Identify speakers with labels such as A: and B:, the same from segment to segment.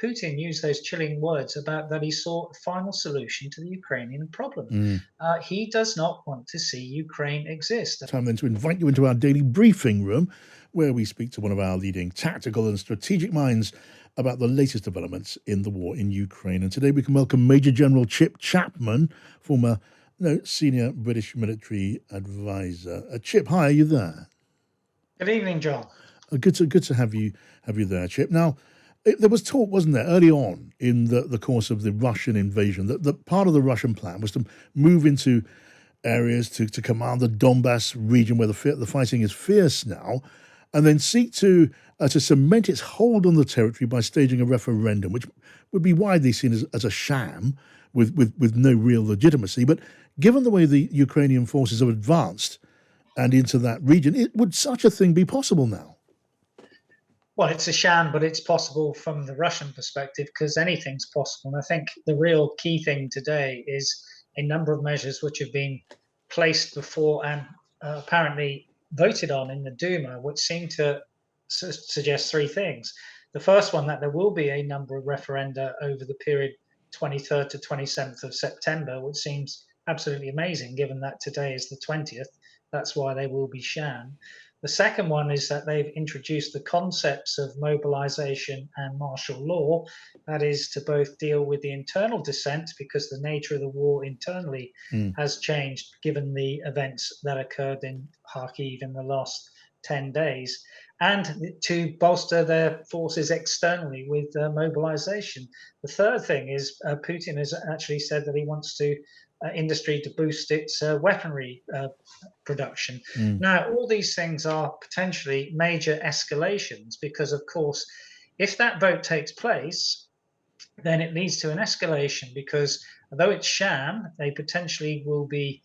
A: Putin used those chilling words about that he saw a final solution to the Ukrainian problem.
B: Mm.
A: He does not want to see Ukraine exist.
B: Time then to invite you into our daily briefing room, where we speak to one of our leading tactical and strategic minds about the latest developments in the war in Ukraine. And today we can welcome Major General Chip Chapman, former senior British military advisor. Chip, hi, are you there?
A: Good evening, John.
B: Good to have you there, Chip. Now, there was talk, wasn't there, early on in the course of the Russian invasion, that part of the Russian plan was to move into areas to command the Donbass region where the fighting is fierce now, and then seek to cement its hold on the territory by staging a referendum, which would be widely seen as a sham with no real legitimacy. But given the way the Ukrainian forces have advanced and into that region, would such a thing be possible now?
A: Well, it's a sham, but it's possible from the Russian perspective because anything's possible. And I think the real key thing today is a number of measures which have been placed before and apparently voted on in the Duma, which seem to suggest three things. The first one, that there will be a number of referenda over the period 23rd to 27th of September, which seems absolutely amazing given that today is the 20th. That's why they will be sham. The second one is that they've introduced the concepts of mobilisation and martial law. That is to both deal with the internal dissent, because the nature of the war internally has changed given the events that occurred in Kharkiv in the last 10 days, and to bolster their forces externally with mobilisation. The third thing is Putin has actually said that he wants to industry to boost its weaponry production. Now, all these things are potentially major escalations because, of course, if that vote takes place, then it leads to an escalation because although it's sham, they potentially will be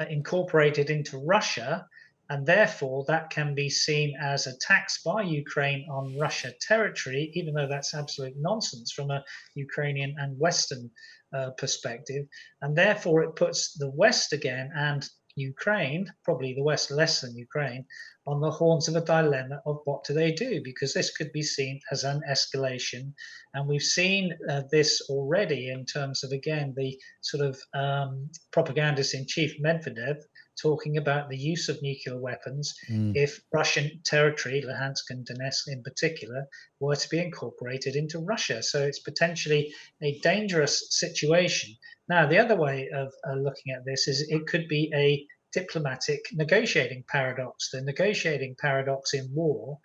A: incorporated into Russia, and therefore that can be seen as attacks by Ukraine on Russia territory, even though that's absolute nonsense from a Ukrainian and Western perspective. And therefore it puts the West again and Ukraine, probably the West less than Ukraine, on the horns of a dilemma of what do they do, because this could be seen as an escalation. And we've seen this already in terms of, again, the sort of propagandist in chief Medvedev talking about the use of nuclear weapons if Russian territory, Luhansk and Donetsk in particular, were to be incorporated into Russia. So it's potentially a dangerous situation. Now, the other way of looking at this is it could be a diplomatic negotiating paradox. The negotiating paradox in war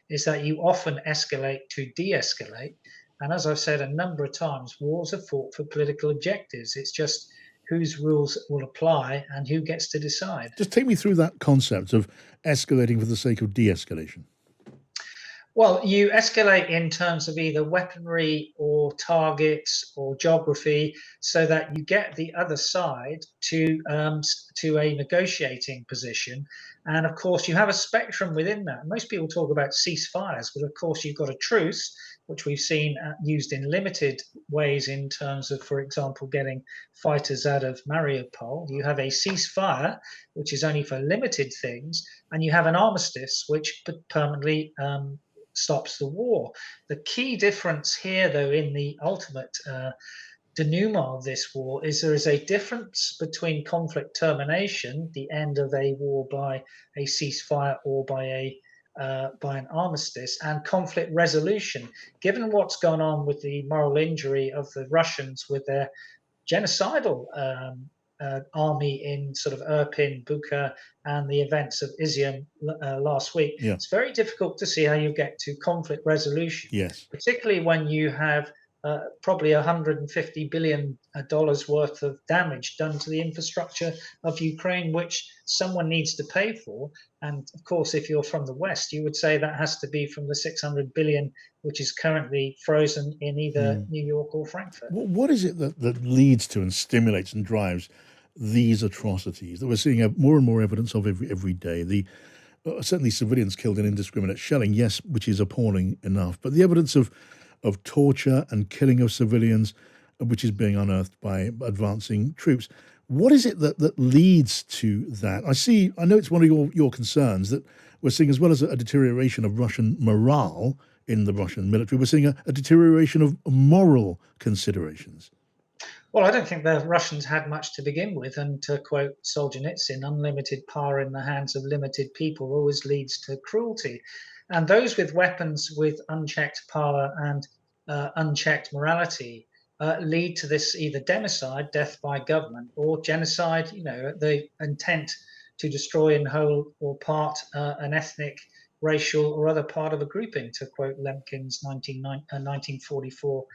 A: is that you often escalate to de-escalate. And as I've said a number of times, wars are fought for political objectives. It's just whose rules will apply and who gets to decide.
B: Just take me through that concept of escalating for the sake of de-escalation.
A: Well, you escalate in terms of either weaponry or targets or geography, so that you get the other side to a negotiating position. And of course, you have a spectrum within that. Most people talk about ceasefires, but of course, you've got a truce, which we've seen used in limited ways in terms of, for example, getting fighters out of Mariupol. You have a ceasefire, which is only for limited things, and you have an armistice, which permanently stops the war. The key difference here, though, in the ultimate denouement of this war is there is a difference between conflict termination, the end of a war by a ceasefire or by an armistice, and conflict resolution. Given what's gone on with the moral injury of the Russians with their genocidal army in sort of Irpin, Bucha, and the events of Izium last week, it's very difficult to see how you get to conflict resolution, particularly when you have probably $150 billion worth of damage done to the infrastructure of Ukraine, which someone needs to pay for. And of course, if you're from the West, you would say that has to be from the 600 billion, which is currently frozen in either New York or Frankfurt.
B: What is it that leads to and stimulates and drives these atrocities that we're seeing more and more evidence of every day? Certainly civilians killed in indiscriminate shelling, yes, which is appalling enough, but the evidence of torture and killing of civilians, which is being unearthed by advancing troops. What is it that leads to that? I know it's one of your concerns that we're seeing, as well as a deterioration of Russian morale in the Russian military. We're seeing a deterioration of moral considerations.
A: Well, I don't think the Russians had much to begin with. And to quote Solzhenitsyn, unlimited power in the hands of limited people always leads to cruelty. And those with weapons with unchecked power and unchecked morality lead to this either democide, death by government, or genocide, the intent to destroy in whole or part an ethnic, racial, or other part of a grouping, to quote Lemkin's 1944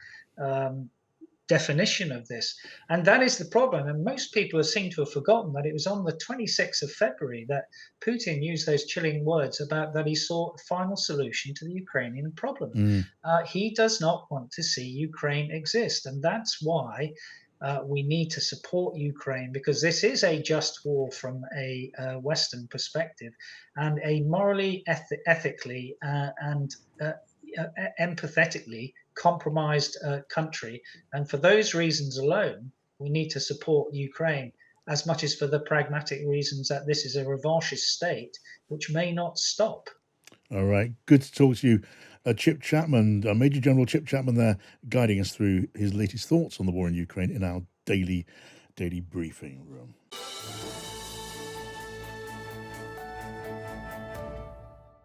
A: definition of this. And that is the problem. And most people seem to have forgotten that it was on the 26th of February that Putin used those chilling words about that he saw a final solution to the Ukrainian problem.
B: Mm.
A: He does not want to see Ukraine exist. And that's why we need to support Ukraine, because this is a just war from a Western perspective, and a morally, ethically, and empathetically compromised country. And for those reasons alone, we need to support Ukraine as much as for the pragmatic reasons that this is a revanchist state which may not stop.
B: All right. Good to talk to you. Chip Chapman, Major General Chip Chapman there, guiding us through his latest thoughts on the war in Ukraine in our daily briefing room.